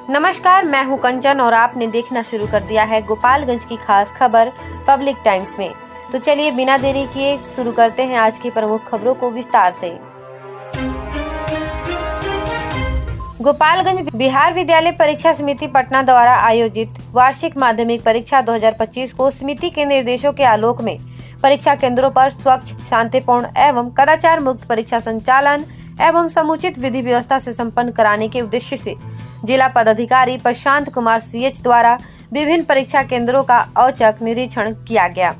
नमस्कार, मैं हूं कंचन और आपने देखना शुरू कर दिया है गोपालगंज की खास खबर पब्लिक टाइम्स में। तो चलिए बिना देरी किए शुरू करते हैं आज की प्रमुख खबरों को विस्तार से। गोपालगंज बिहार विद्यालय परीक्षा समिति पटना द्वारा आयोजित वार्षिक माध्यमिक परीक्षा 2025 को समिति के निर्देशों के आलोक में परीक्षा केंद्रों पर स्वच्छ, शांतिपूर्ण एवं कदाचार मुक्त परीक्षा संचालन एवं समुचित विधि व्यवस्था से संपन्न कराने के उद्देश्य से जिला पदाधिकारी प्रशांत कुमार CH द्वारा विभिन्न परीक्षा केंद्रों का औचक निरीक्षण किया गया।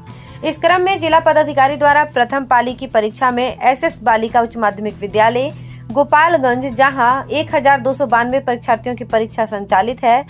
इस क्रम में जिला पदाधिकारी द्वारा प्रथम पाली की परीक्षा में SS बालिका उच्च माध्यमिक विद्यालय गोपालगंज जहां 1292 परीक्षार्थियों की परीक्षा संचालित है,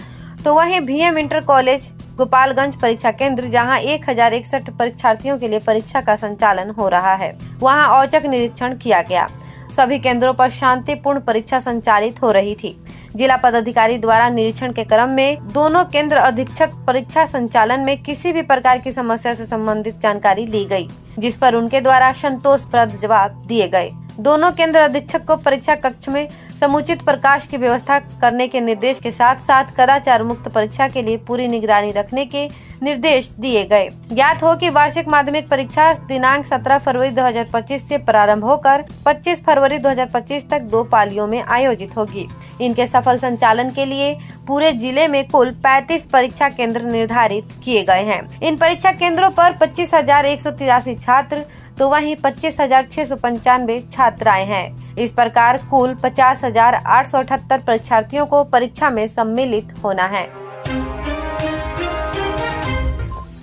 तो वहीं BM इंटर कॉलेज गोपालगंज परीक्षा केंद्र जहां 1061 परीक्षार्थियों के लिए परीक्षा का संचालन हो रहा है, वहां औचक निरीक्षण किया गया। सभी केंद्रों पर शांतिपूर्ण परीक्षा संचालित हो रही थी। जिला पदाधिकारी द्वारा निरीक्षण के क्रम में दोनों केंद्र अधीक्षक परीक्षा संचालन में किसी भी प्रकार की समस्या से संबंधित जानकारी ली गई, जिस पर उनके द्वारा संतोषप्रद जवाब दिए गए। दोनों केंद्र अधीक्षक को परीक्षा कक्ष में समुचित प्रकाश की व्यवस्था करने के निर्देश के साथ साथ कदाचार मुक्त परीक्षा के लिए पूरी निगरानी रखने के निर्देश दिए गए। ज्ञात हो कि वार्षिक माध्यमिक परीक्षा दिनांक 17 फरवरी 2025 से प्रारंभ होकर 25 फरवरी 2025 तक 2 पालियों में आयोजित होगी। इनके सफल संचालन के लिए पूरे जिले में कुल 35 परीक्षा केंद्र निर्धारित किए गए हैं। इन परीक्षा केंद्रों पर 25,183 छात्र तो वहीं 25,695 छात्राएं हैं। इस प्रकार कुल 50,878 परीक्षार्थियों को परीक्षा में सम्मिलित होना है।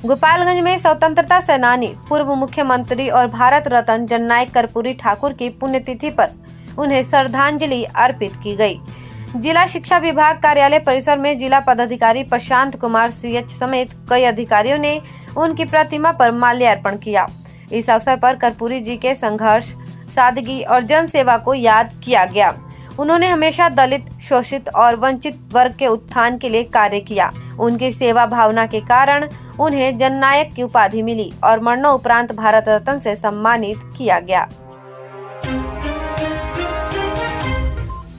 गोपालगंज में स्वतंत्रता सेनानी पूर्व मुख्यमंत्री और भारत रत्न जननायक कर्पूरी ठाकुर की पुण्यतिथि पर उन्हें श्रद्धांजलि अर्पित की गई। जिला शिक्षा विभाग कार्यालय परिसर में जिला पदाधिकारी प्रशांत कुमार CH समेत कई अधिकारियों ने उनकी प्रतिमा पर माल्यार्पण किया। इस अवसर पर कर्पूरी जी के संघर्ष, सादगी और जन सेवा को याद किया गया। उन्होंने हमेशा दलित, शोषित और वंचित वर्ग के उत्थान के लिए कार्य किया। उनकी सेवा भावना के कारण उन्हें जननायक की उपाधि मिली और मरणोपरांत भारत रत्न से सम्मानित किया गया।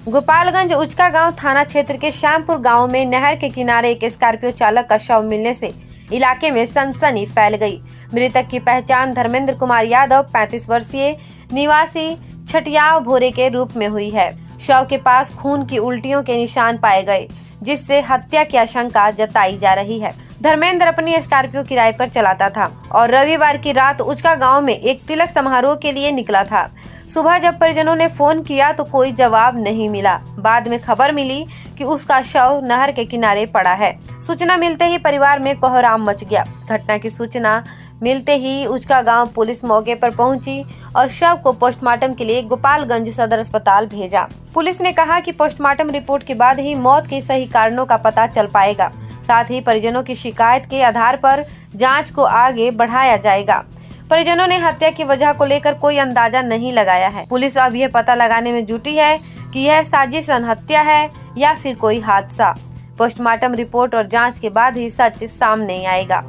गोपालगंज उचका गांव थाना क्षेत्र के श्यामपुर गांव में नहर के किनारे एक स्कॉर्पियो चालक का शव मिलने से इलाके में सनसनी फैल गई। मृतक की पहचान धर्मेंद्र कुमार यादव 35 वर्षीय निवासी छटियाव भोरे के रूप में हुई है। शव के पास खून की उल्टियों के निशान पाए गए, जिससे हत्या की आशंका जताई जा रही है। धर्मेंद्र अपनी स्कॉर्पियो किराए पर चलाता था और रविवार की रात उचका गांव में एक तिलक समारोह के लिए निकला था। सुबह जब परिजनों ने फोन किया तो कोई जवाब नहीं मिला। बाद में खबर मिली कि उसका शव नहर के किनारे पड़ा है। सूचना मिलते ही परिवार में कोहराम मच गया। घटना की सूचना मिलते ही उचका गांव पुलिस मौके पर पहुंची और शव को पोस्टमार्टम के लिए गोपालगंज सदर अस्पताल भेजा। पुलिस ने कहा कि पोस्टमार्टम रिपोर्ट के बाद ही मौत के सही कारणों का पता चल पाएगा। साथ ही परिजनों की शिकायत के आधार पर जांच को आगे बढ़ाया जाएगा। परिजनों ने हत्या की वजह को लेकर कोई अंदाजा नहीं लगाया है। पुलिस अब यह पता लगाने में जुटी है कि यह साजिश हत्या है या फिर कोई हादसा। पोस्टमार्टम रिपोर्ट और जांच के बाद ही सच सामने आएगा।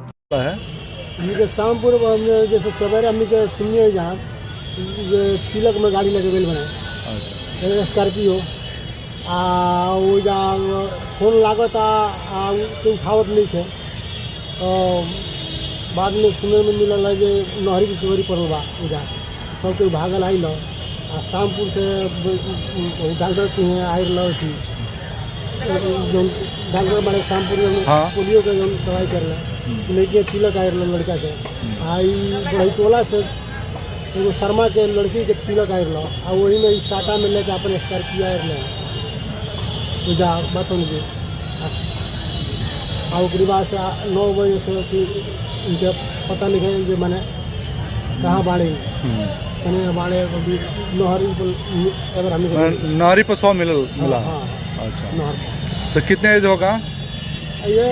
शामपुर जैसे सवेरे हमने के सुनिए जहाँ तिलक में गाड़ी लगे गई बना स्कॉर्पियो वो जहाँ फोन लागता तो उठावत नहीं थे। बाद में सुने में मिलल है जे नहरी की चोरी पड़ल बा उजा सब कोई भागल आई लो। शामपुर से डॉक्टर के आई लो थी जो डॉक्टर बड़े शामपुर में पोलियो का जो दवाई कर रहे लेके तिलक आए लड़का के आई बड़ी टोला से एगो शर्मा के लड़की के तिलक आए लो और वही में साटा में लेके अपने स्कॉर्पियो आए लो उजा बात उनकी और बाद से 9 बजे से उनके पता नहीं है जो मैंने कहाँ बाड़े बाड़े नहरी पर 100 मिला। हाँ अच्छा, नहर तो कितने एज होगा? ये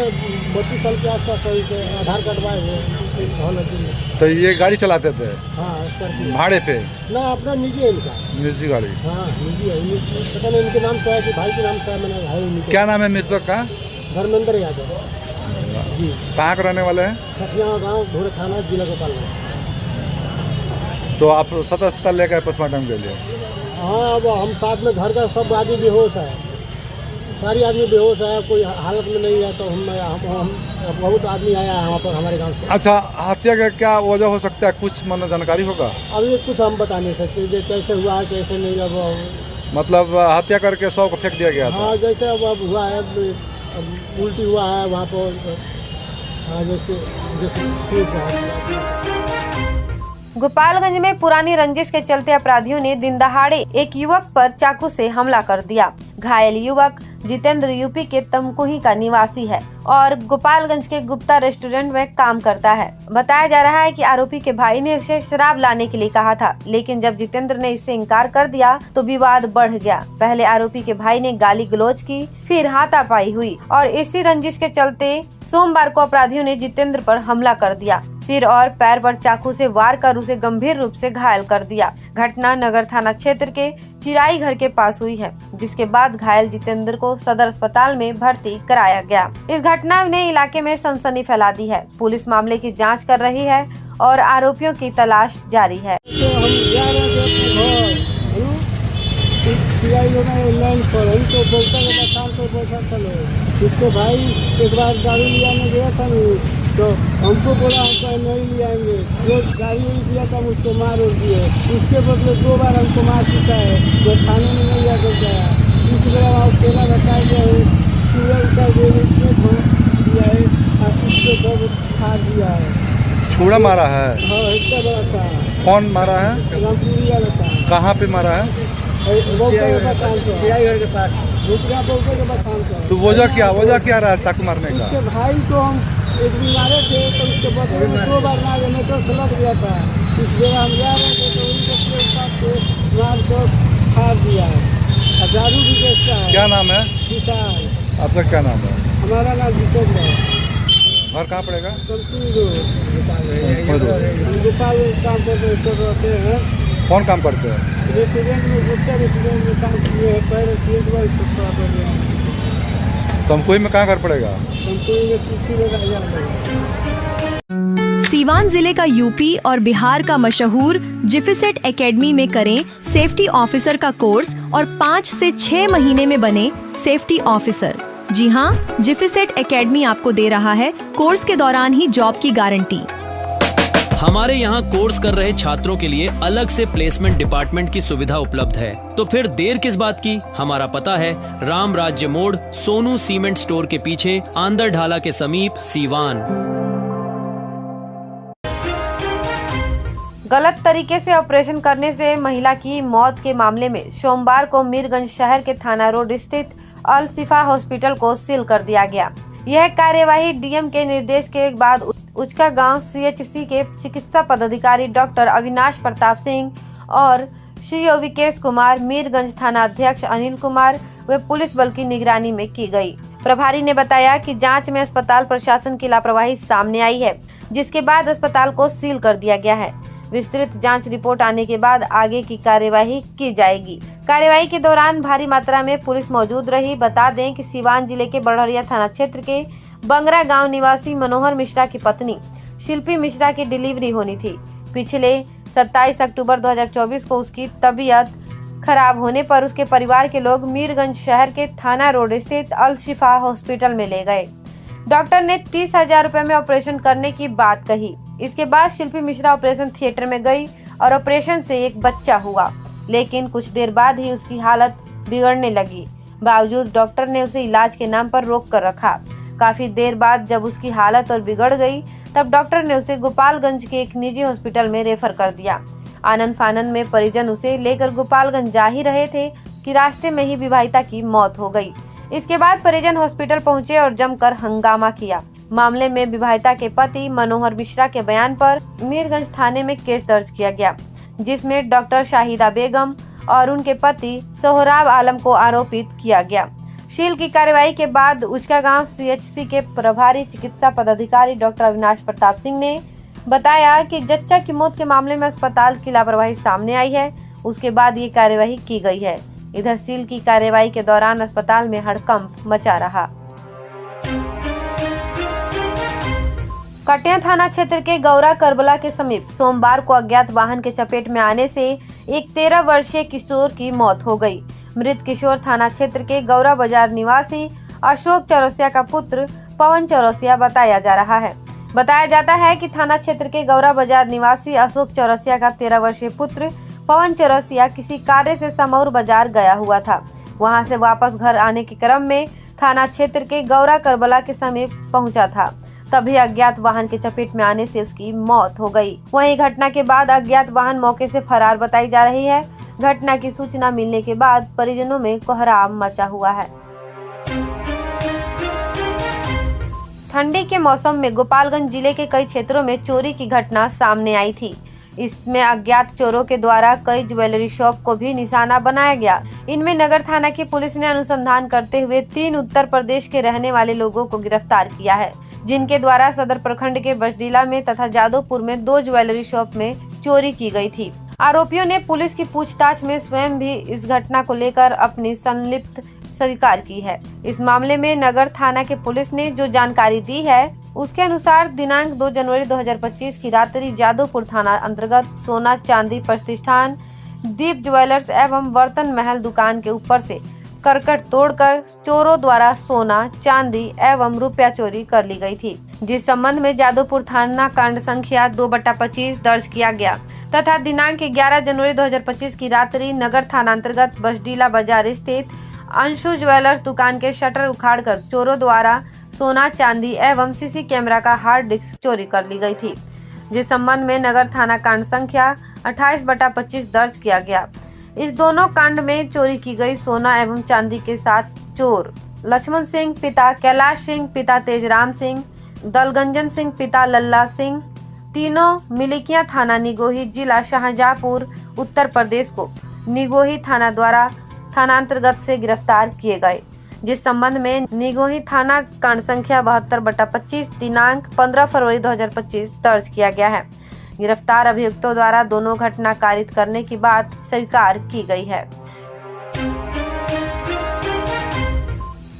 32 साल के आसपास आधार कार्ड बाए। तो ये गाड़ी चलाते थे? हाँ भाड़े पे ना, अपना निजी है इनका। निजी गाड़ी? हाँ निजी है। पता नहीं इनके नाम से है कि भाई के नाम से है। मैंने भाई क्या नाम है मृतक का? धर्मेंद्र यादव जी। कहाँ के रहने वाले हैं? छठिया गाँव भोरे थाना जिला गोपालगंज। तो आप सदर अस्पताल लेकर पोस्टमार्टम के लिए? हाँ अब हम साथ में घर का सब आदमी बेहोश है। सारी आदमी बेहोश है, कोई हालत में नहीं है। तो हम बहुत आदमी आया है वहाँ पर हमारे गांव से। अच्छा, हत्या का क्या वजह हो सकता है, कुछ मन जानकारी होगा? अभी कुछ हम बता नहीं सकते जे कैसे हुआ है कैसे नहीं। अब मतलब हत्या करके शव को फेंक दिया गया था? हाँ, जैसे अब हुआ है, अब उल्टी हुआ है वहाँ पर। हाँ, जैसे गोपालगंज में पुरानी रंजिश के चलते अपराधियों ने दिन दहाड़े एक युवक पर चाकू से हमला कर दिया। घायल युवक जितेंद्र यूपी के तमकुही का निवासी है और गोपालगंज के गुप्ता रेस्टोरेंट में काम करता है। बताया जा रहा है कि आरोपी के भाई ने उसे शराब लाने के लिए कहा था, लेकिन जब जितेंद्र ने इससे इनकार कर दिया तो विवाद बढ़ गया। पहले आरोपी के भाई ने गाली गलौज की, फिर हाथापाई हुई और इसी रंजिश के चलते सोमवार को अपराधियों ने जितेंद्र पर हमला कर दिया। सिर और पैर पर चाकू से वार कर उसे गंभीर रूप से घायल कर दिया। घटना नगर थाना क्षेत्र के चिराई घर के पास हुई है, जिसके बाद घायल जितेंद्र को सदर अस्पताल में भर्ती कराया गया। इस घटना ने इलाके में सनसनी फैला दी है। पुलिस मामले की जांच कर रही है और आरोपियों की तलाश जारी है। इसके भाई एक बार गाड़ी लियाने गया था तो हमको बोला हम नहीं ले आएंगे। जो गाड़ी नहीं दिया था उसको मार दिए। उसके बदले 2 बार हमको मार चुका है, जो थाने में नहीं आकर गया। इस बार अकेला रखा गया है, सूर्य का दिया है और उसको दर्द खा दिया है। छुरा मारा है? हाँ, इतना बड़ा था। कौन मारा है? रामपुरी वाला था। कहाँ पे मारा है? चिड़ाई घर के पास। तो वजह क्या रहा है चाकू मारने का? उसके भाई को हम एक दिन मारे थे तो उसके बदले में 2 बार मारे, नहीं तो सलट गया था। इस जगह हम जा रहे थे तो उनके साथ मार को खा दिया है। दारू भी बेचता है। क्या नाम है? विशाल। आपका क्या नाम है? हमारा नाम जितेंद्र है। घर कहाँ पड़ेगा? गोपाल काम करते हैं। कौन काम करते हैं? रेस्टोरेंट में, गुप्ता रेस्टोरेंट में काम किए हैं। पहले तमकुही में कहाँ घर पड़ेगा? सीवान जिले का यूपी और बिहार का मशहूर जिफिसेट एकेडमी में करें सेफ्टी ऑफिसर का कोर्स और 5 से 6 महीने में बने सेफ्टी ऑफिसर। जी हाँ, जिफिसेट एकेडमी आपको दे रहा है कोर्स के दौरान ही जॉब की गारंटी। हमारे यहाँ कोर्स कर रहे छात्रों के लिए अलग से प्लेसमेंट डिपार्टमेंट की सुविधा उपलब्ध है। तो फिर देर किस बात की? हमारा पता है राम राज्य मोड़, सोनू सीमेंट स्टोर के पीछे, आंदर ढाला के समीप, सीवान। गलत तरीके से ऑपरेशन करने से महिला की मौत के मामले में सोमवार को मीरगंज शहर के थाना रोड स्थित अल शिफा हॉस्पिटल को सील कर दिया गया। यह कार्यवाही डीएम के निर्देश के बाद उचका गांव सीएचसी के चिकित्सा पदाधिकारी डॉक्टर अविनाश प्रताप सिंह और सीओ विकेश कुमार, मीरगंज थाना अध्यक्ष अनिल कुमार व पुलिस बल की निगरानी में की गई। प्रभारी ने बताया कि जांच में अस्पताल प्रशासन की लापरवाही सामने आई है, जिसके बाद अस्पताल को सील कर दिया गया है। विस्तृत जांच रिपोर्ट आने के बाद आगे की कार्यवाही की जाएगी। कार्यवाही के दौरान भारी मात्रा में पुलिस मौजूद रही। बता दें कि सीवान जिले के बड़हरिया थाना क्षेत्र के बंगरा गांव निवासी मनोहर मिश्रा की पत्नी शिल्पी मिश्रा की डिलीवरी होनी थी। पिछले 27 अक्टूबर 2024 को उसकी तबीयत खराब होने पर उसके परिवार के लोग मीरगंज शहर के थाना रोड स्थित अल शिफा हॉस्पिटल में ले गए। डॉक्टर ने 30,000 रुपए में ऑपरेशन करने की बात कही। इसके बाद शिल्पी मिश्रा ऑपरेशन थिएटर में गई और ऑपरेशन से एक बच्चा हुआ, लेकिन कुछ देर बाद ही उसकी हालत बिगड़ने लगी। बावजूद डॉक्टर ने उसे इलाज के नाम पर रोक कर रखा। काफी देर बाद जब उसकी हालत और बिगड़ गई, तब डॉक्टर ने उसे गोपालगंज के एक निजी हॉस्पिटल में रेफर कर दिया। आनन फानन में परिजन उसे लेकर गोपालगंज जा ही रहे थे कि रास्ते में ही विवाहिता की मौत हो गई। इसके बाद परिजन हॉस्पिटल पहुंचे और जमकर हंगामा किया। मामले में विवाहिता के पति मनोहर मिश्रा के बयान पर मीरगंज थाने में केस दर्ज किया गया, जिसमें डॉक्टर शाहिदा बेगम और उनके पति सोहराब आलम को आरोपित किया गया। सील की कार्यवाही के बाद उचका गांव सीएचसी के प्रभारी चिकित्सा पदाधिकारी डॉक्टर अविनाश प्रताप सिंह ने बताया कि जच्चा की मौत के मामले में अस्पताल की लापरवाही सामने आई है। उसके बाद ये कार्यवाही की गई है। इधर सील की कार्यवाही के दौरान अस्पताल में हड़कंप मचा रहा। कटिया थाना क्षेत्र के गौरा करबला के समीप सोमवार को अज्ञात वाहन के चपेट में आने से एक 13 वर्षीय किशोर की मौत हो गई। मृत किशोर थाना क्षेत्र के गौरा बाजार निवासी अशोक चौरसिया का पुत्र पवन चौरसिया बताया जा रहा है। बताया जाता है कि थाना क्षेत्र के गौरा बाजार निवासी अशोक चौरसिया का 13 वर्षीय पुत्र पवन चौरसिया किसी कार्य से समौर बाजार गया हुआ था। वहां से वापस घर आने के क्रम में थाना क्षेत्र के गौरा करबला के समीप पहुंचा था, तभी अज्ञात वाहन के चपेट में आने से उसकी मौत हो गई। वहीं घटना के बाद अज्ञात वाहन मौके से फरार बताई जा रही है। घटना की सूचना मिलने के बाद परिजनों में कोहराम मचा हुआ है। ठंडी के मौसम में गोपालगंज जिले के कई क्षेत्रों में चोरी की घटना सामने आई थी। इसमें अज्ञात चोरों के द्वारा कई ज्वेलरी शॉप को भी निशाना बनाया गया। इनमें नगर थाना की पुलिस ने अनुसंधान करते हुए 3 उत्तर प्रदेश के रहने वाले लोगों को गिरफ्तार किया है, जिनके द्वारा सदर प्रखंड के बजडीला में तथा जादवपुर में 2 ज्वेलरी शॉप में चोरी की गई थी। आरोपियों ने पुलिस की पूछताछ में स्वयं भी इस घटना को लेकर अपनी संलिप्त स्वीकार की है। इस मामले में नगर थाना के पुलिस ने जो जानकारी दी है उसके अनुसार दिनांक 2 जनवरी 2025 की रात्रि जादवपुर थाना अंतर्गत सोना चांदी प्रतिष्ठान दीप ज्वेलर्स एवं बर्तन महल दुकान के ऊपर से करकट तोड़कर चोरों द्वारा सोना चांदी एवं रुपया चोरी कर ली गई थी, जिस संबंध में जादवपुर थाना कांड संख्या 2/25 दर्ज किया गया तथा दिनांक 11 जनवरी 2025 की रात्रि नगर थाना अंतर्गत बजडीला बाजार स्थित अंशु ज्वेलर्स दुकान के शटर उखाड़कर चोरों द्वारा सोना चांदी एवं सीसी कैमरा का हार्ड डिस्क चोरी कर ली गई थी, जिस संबंध में नगर थाना कांड संख्या 28/25 दर्ज किया गया। इस दोनों कांड में चोरी की गई सोना एवं चांदी के साथ चोर लक्ष्मण सिंह पिता कैलाश सिंह पिता तेजराम सिंह, दलगंजन सिंह पिता लल्ला सिंह, तीनों मिलिकिया थाना निगोही जिला शाहजहांपुर उत्तर प्रदेश को निगोही थाना द्वारा थाना अंतर्गत से गिरफ्तार किए गए, जिस संबंध में निगोही थाना कांड संख्या 72/25 दिनांक 15 फरवरी 2025 दर्ज किया गया है। गिरफ्तार अभियुक्तों द्वारा दोनों घटना कारित करने की बात स्वीकार की गई है।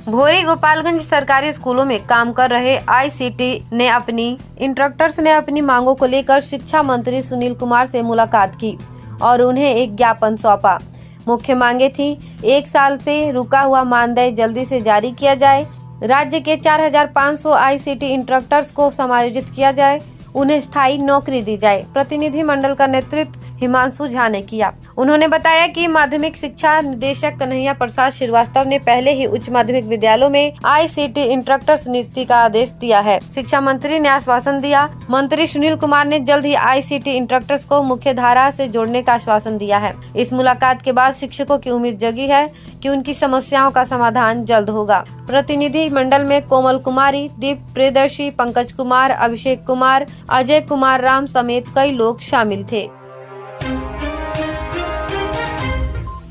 भोरी गोपालगंज सरकारी स्कूलों में काम कर रहे आईसीटी ने अपनी इंस्ट्रक्टर्स ने अपनी मांगों को लेकर शिक्षा मंत्री सुनील कुमार से मुलाकात की और उन्हें एक ज्ञापन सौंपा। मुख्य मांगे थी 1 साल से रुका हुआ मानदेय जल्दी से जारी किया जाए, राज्य के 4500 आईसीटी इंस्ट्रक्टर्स को समायोजित किया जाए, उन्हें स्थायी नौकरी दी जाए। प्रतिनिधि मंडल का नेतृत्व हिमांशु झा ने किया। उन्होंने बताया कि माध्यमिक शिक्षा निदेशक कन्हैया प्रसाद श्रीवास्तव ने पहले ही उच्च माध्यमिक विद्यालयों में आईसीटी इंस्ट्रक्टर्स नियुक्ति का आदेश दिया है। शिक्षा मंत्री ने आश्वासन दिया। मंत्री सुनील कुमार ने जल्द ही आईसीटी इंस्ट्रक्टर्स को मुख्य धारा से जोड़ने का आश्वासन दिया है। इस मुलाकात के बाद शिक्षकों की उम्मीद जगी है कि उनकी समस्याओं का समाधान जल्द होगा। प्रतिनिधि मंडल में कोमल कुमारी, दीप प्रियदर्शी, पंकज कुमार, अभिषेक कुमार, अजय कुमार राम समेत कई लोग शामिल थे।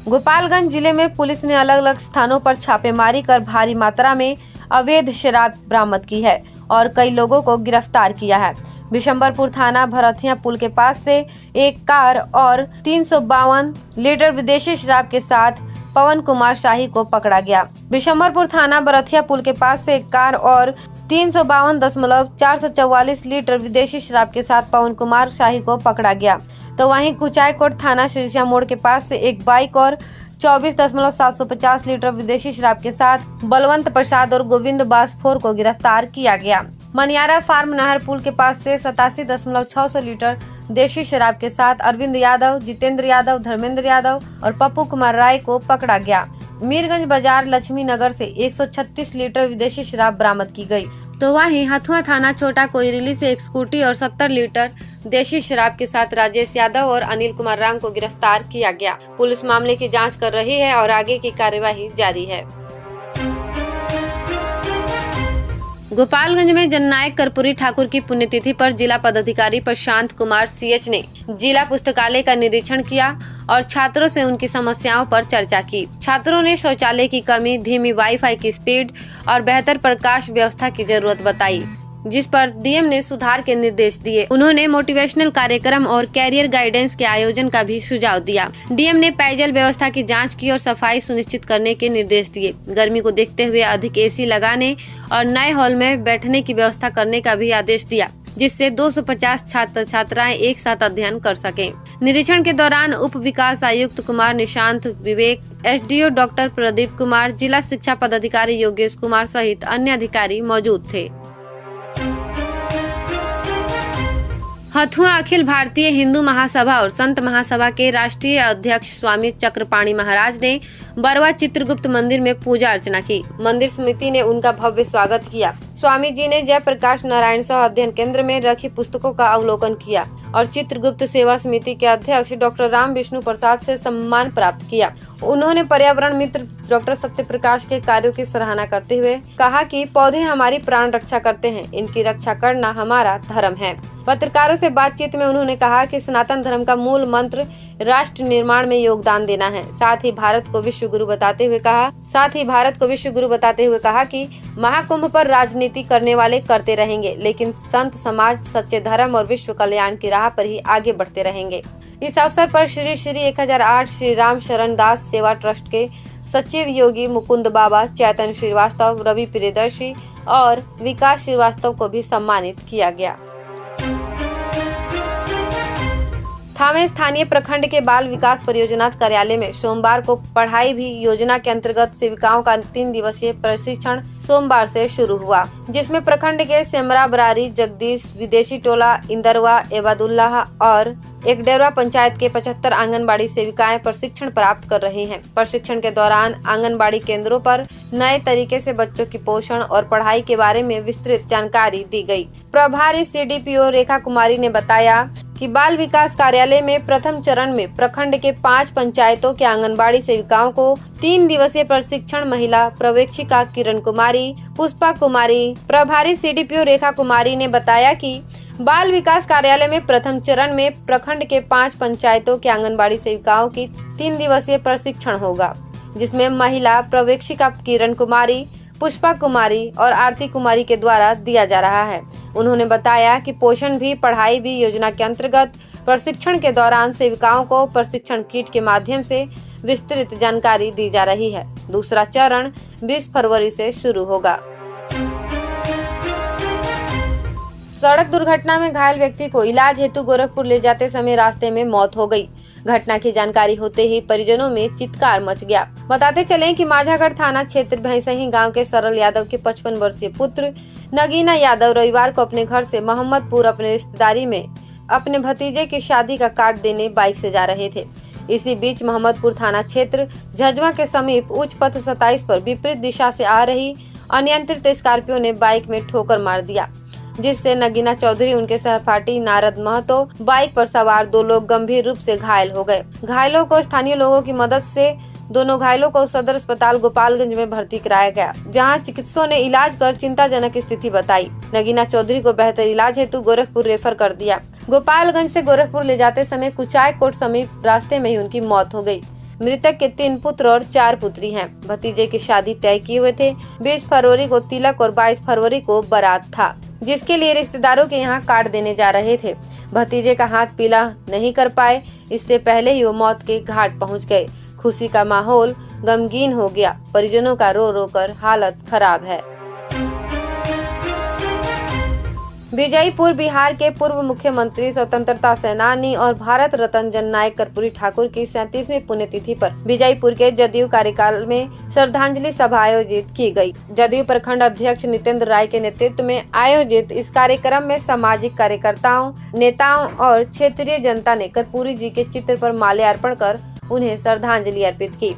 गोपालगंज जिले में पुलिस ने अलग अलग स्थानों पर छापेमारी कर भारी मात्रा में अवैध शराब बरामद की है और कई लोगों को गिरफ्तार किया है। बिशंबरपुर थाना भरथिया पुल के पास से एक कार और 352 लीटर विदेशी शराब के साथ पवन कुमार शाही को पकड़ा गया। बिशंबरपुर थाना भरथिया पुल के पास से एक कार और 352.444 लीटर विदेशी शराब के साथ पवन कुमार शाही को पकड़ा गया। तो वहीं कुचायकोट थाना श्रीसिया मोड़ के पास से एक बाइक और 24.750 लीटर विदेशी शराब के साथ बलवंत प्रसाद और गोविंद बासफोर को गिरफ्तार किया गया। मनियारा फार्म नहर पुल के पास से 87.600 लीटर देशी शराब के साथ अरविंद यादव, जितेंद्र यादव, धर्मेंद्र यादव और पप्पू कुमार राय को पकड़ा गया। मीरगंज बाजार लक्ष्मी नगर से 136 लीटर विदेशी शराब बरामद की गई। तो वहीं हथुआ थाना छोटा कोयरिली से एक स्कूटी और 70 लीटर देशी शराब के साथ राजेश यादव और अनिल कुमार राम को गिरफ्तार किया गया। पुलिस मामले की जांच कर रही है और आगे की कार्यवाही जारी है। गोपालगंज में जननायक कर्पूरी ठाकुर की पुण्यतिथि पर जिला पदाधिकारी प्रशांत कुमार CH ने जिला पुस्तकालय का निरीक्षण किया और छात्रों से उनकी समस्याओं पर चर्चा की। छात्रों ने शौचालय की कमी, धीमी वाईफाई की स्पीड और बेहतर प्रकाश व्यवस्था की जरूरत बताई, जिस पर डीएम ने सुधार के निर्देश दिए। उन्होंने मोटिवेशनल कार्यक्रम और कैरियर गाइडेंस के आयोजन का भी सुझाव दिया। डीएम ने पेयजल व्यवस्था की जांच की और सफाई सुनिश्चित करने के निर्देश दिए। गर्मी को देखते हुए अधिक AC लगाने और नए हॉल में बैठने की व्यवस्था करने का भी आदेश दिया। जिससे 250 छात्र छात्राएं एक साथ अध्ययन कर सकें। निरीक्षण के दौरान उप विकास आयुक्त कुमार निशांत विवेक, एसडीओ डॉक्टर प्रदीप कुमार, जिला शिक्षा पदाधिकारी योगेश कुमार सहित अन्य अधिकारी मौजूद थे। हथुआ अखिल भारतीय हिंदू महासभा और संत महासभा के राष्ट्रीय अध्यक्ष स्वामी चक्रपाणी महाराज ने बरवा चित्रगुप्त मंदिर में पूजा अर्चना की। मंदिर समिति ने उनका भव्य स्वागत किया। स्वामी जी ने जयप्रकाश नारायण सह अध्ययन केंद्र में रखी पुस्तकों का अवलोकन किया और चित्रगुप्त सेवा समिति के अध्यक्ष डॉक्टर राम विष्णु प्रसाद से सम्मान प्राप्त किया। उन्होंने पर्यावरण मित्र डॉक्टर सत्य प्रकाश के कार्यों की सराहना करते हुए कहा कि पौधे हमारी प्राण रक्षा करते हैं, इनकी रक्षा करना हमारा धर्म है। पत्रकारों से बातचीत में उन्होंने कहा कि सनातन धर्म का मूल मंत्र राष्ट्र निर्माण में योगदान देना है। साथ ही भारत को विश्व गुरु बताते हुए कहा कि महाकुंभ पर राजनीति करने वाले करते रहेंगे, लेकिन संत समाज सच्चे धर्म और विश्व कल्याण की राह पर ही आगे बढ़ते रहेंगे। इस अवसर पर श्री श्री 1008 श्री राम शरण दास सेवा ट्रस्ट के सचिव योगी मुकुंद बाबा, चैतन्य श्रीवास्तव, रवि प्रियदर्शी और विकास श्रीवास्तव को भी सम्मानित किया गया। थावे स्थानीय प्रखंड के बाल विकास परियोजना कार्यालय में सोमवार को पढ़ाई भी योजना के अंतर्गत सेविकाओं का 3 दिवसीय प्रशिक्षण सोमवार से शुरू हुआ, जिसमें प्रखंड के सेमरा बरारी, जगदीश, विदेशी टोला, इंदरवा, एबादुल्लाह और एकडेरवा पंचायत के 75 आंगनबाड़ी सेविकाएं प्रशिक्षण प्राप्त कर रही हैं। प्रशिक्षण के दौरान आंगनबाड़ी केंद्रों पर नए तरीके से बच्चों की पोषण और पढ़ाई के बारे में विस्तृत जानकारी दी गई। प्रभारी सीडीपीओ रेखा कुमारी ने बताया कि बाल विकास कार्यालय में प्रथम चरण में प्रखंड के 5 पंचायतों के आंगनबाड़ी सेविकाओं को 3 दिवसीय प्रशिक्षण महिला पर्यवेक्षिका किरण कुमारी, पुष्पा कुमारी, प्रभारी सीडीपीओ रेखा कुमारी ने बताया कि बाल विकास कार्यालय में प्रथम चरण में प्रखंड के 5 पंचायतों के आंगनबाड़ी सेविकाओं की 3 दिवसीय प्रशिक्षण होगा, जिसमें महिला पर्यवेक्षिका किरण कुमारी, पुष्पा कुमारी और आरती कुमारी के द्वारा दिया जा रहा है। उन्होंने बताया कि पोषण भी पढ़ाई भी योजना के अंतर्गत प्रशिक्षण के दौरान सेविकाओं को प्रशिक्षण किट के माध्यम से विस्तृत जानकारी दी जा रही है। दूसरा चरण 20 फरवरी से शुरू होगा। सड़क दुर्घटना में घायल व्यक्ति को इलाज हेतु गोरखपुर ले जाते समय रास्ते में मौत हो गई। घटना की जानकारी होते ही परिजनों में चित्कार मच गया। बताते चलें कि माझागढ़ थाना क्षेत्र भैंसही गांव के सरल यादव के 55 वर्षीय पुत्र नगीना यादव रविवार को अपने घर से मोहम्मदपुर अपने रिश्तेदारी में अपने भतीजे की शादी का कार्ड देने बाइक से जा रहे थे। इसी बीच मोहम्मदपुर थाना क्षेत्र झजवा के समीप उच्च पथ 27 पर विपरीत दिशा से आ रही अनियंत्रित स्कॉर्पियो ने बाइक में ठोकर मार दिया, जिससे नगीना चौधरी, उनके सहपाठी नारद महतो, बाइक पर सवार 2 लोग गंभीर रूप से घायल हो गए। घायलों को स्थानीय लोगों की मदद से दोनों घायलों को सदर अस्पताल गोपालगंज में भर्ती कराया गया, जहां चिकित्सकों ने इलाज कर चिंताजनक स्थिति बताई। नगीना चौधरी को बेहतर इलाज हेतु गोरखपुर रेफर कर दिया। गोपालगंज से गोरखपुर ले जाते समय कुचाय कोट समीप रास्ते में ही उनकी मौत हो गई। मृतक के 3 पुत्र और 4 पुत्री हैं। भतीजे की शादी तय किए हुए थे। 20 फरवरी को तिलक और 22 फरवरी को बारात था, जिसके लिए रिश्तेदारों के यहाँ कार्ड देने जा रहे थे। भतीजे का हाथ पीला नहीं कर पाए, इससे पहले ही वो मौत के घाट पहुँच गए। खुशी का माहौल गमगीन हो गया। परिजनों का रो रो कर हालत खराब है। विजयपुर बिहार के पूर्व मुख्यमंत्री, स्वतंत्रता सेनानी और भारत रत्न जननायक कर्पूरी ठाकुर की 37वीं पुण्यतिथि पर विजयपुर के जदयू कार्यकाल में श्रद्धांजलि सभा आयोजित की गई। जदयू प्रखंड अध्यक्ष नितेंद्र राय के नेतृत्व में आयोजित इस कार्यक्रम में सामाजिक कार्यकर्ताओं, नेताओं और क्षेत्रीय जनता ने कर्पूरी जी के चित्र पर माल्यार्पण कर उन्हें श्रद्धांजलि अर्पित की।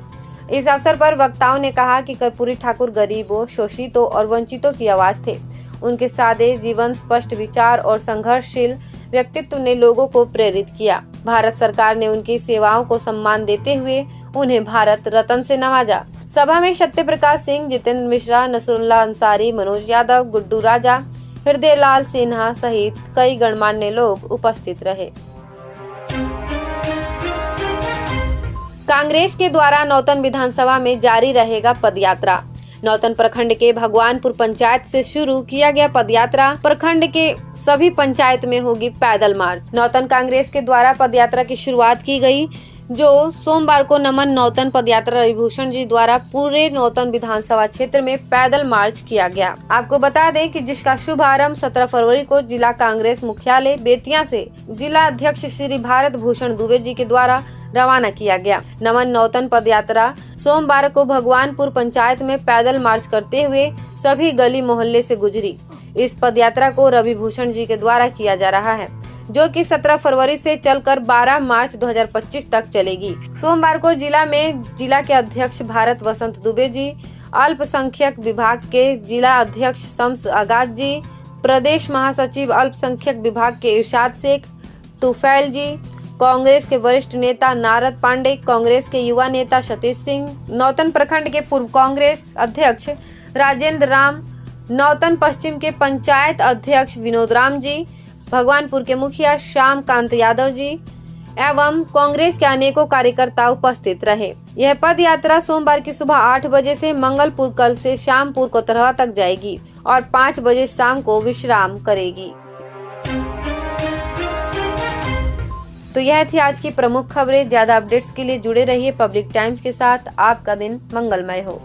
इस अवसर पर वक्ताओं ने कहा कि कर्पूरी ठाकुर गरीबों, शोषितों और वंचितों की आवाज थे। उनके सादे जीवन, स्पष्ट विचार और संघर्षशील व्यक्तित्व ने लोगों को प्रेरित किया। भारत सरकार ने उनकी सेवाओं को सम्मान देते हुए उन्हें भारत रत्न से नवाजा। सभा में सत्य प्रकाश सिंह, जितेंद्र मिश्रा, नसरुल्लाह अंसारी, मनोज यादव, गुड्डू राजा, हृदय लाल सिन्हा सहित कई गणमान्य लोग उपस्थित रहे। कांग्रेस के द्वारा नौतन विधानसभा में जारी रहेगा पदयात्रा। नौतन प्रखंड के भगवानपुर पंचायत से शुरू किया गया पदयात्रा प्रखंड के सभी पंचायत में होगी पैदल मार्च। नौतन कांग्रेस के द्वारा पदयात्रा की शुरुआत की गई। जो सोमवार को नमन नौतन पदयात्रा रविभूषण जी द्वारा पूरे नौतन विधानसभा क्षेत्र में पैदल मार्च किया गया। आपको बता दें कि जिसका शुभारंभ 17 फरवरी को जिला कांग्रेस मुख्यालय बेतिया से जिला अध्यक्ष श्री भारत भूषण दुबे जी के द्वारा रवाना किया गया। नमन नौतन पदयात्रा सोमवार को भगवानपुर पंचायत में पैदल मार्च करते हुए सभी गली मोहल्ले से गुजरी। इस पदयात्रा को रविभूषण जी के द्वारा किया जा रहा है, जो कि 17 फरवरी से चलकर 12 मार्च 2025 तक चलेगी। सोमवार को जिला में जिला के अध्यक्ष भारत वसंत दुबे जी, अल्पसंख्यक विभाग के जिला अध्यक्ष शम्स आगाज जी, प्रदेश महासचिव अल्पसंख्यक विभाग के इरशाद शेख, तुफैल जी, कांग्रेस के वरिष्ठ नेता नारद पांडे, कांग्रेस के युवा नेता सतीश सिंह, नौतन प्रखंड के पूर्व कांग्रेस अध्यक्ष राजेंद्र राम, नौतन पश्चिम के पंचायत अध्यक्ष विनोद राम जी, भगवानपुर के मुखिया श्याम कांत यादव जी एवं कांग्रेस के अनेकों कार्यकर्ता उपस्थित रहे। यह पद यात्रा सोमवार की सुबह 8 बजे से मंगलपुर कल से शामपुर कोतरहा तक जाएगी और 5 बजे शाम को विश्राम करेगी। तो यह थी आज की प्रमुख खबरें। ज्यादा अपडेट्स के लिए जुड़े रहिए पब्लिक टाइम्स के साथ। आपका दिन मंगलमय हो।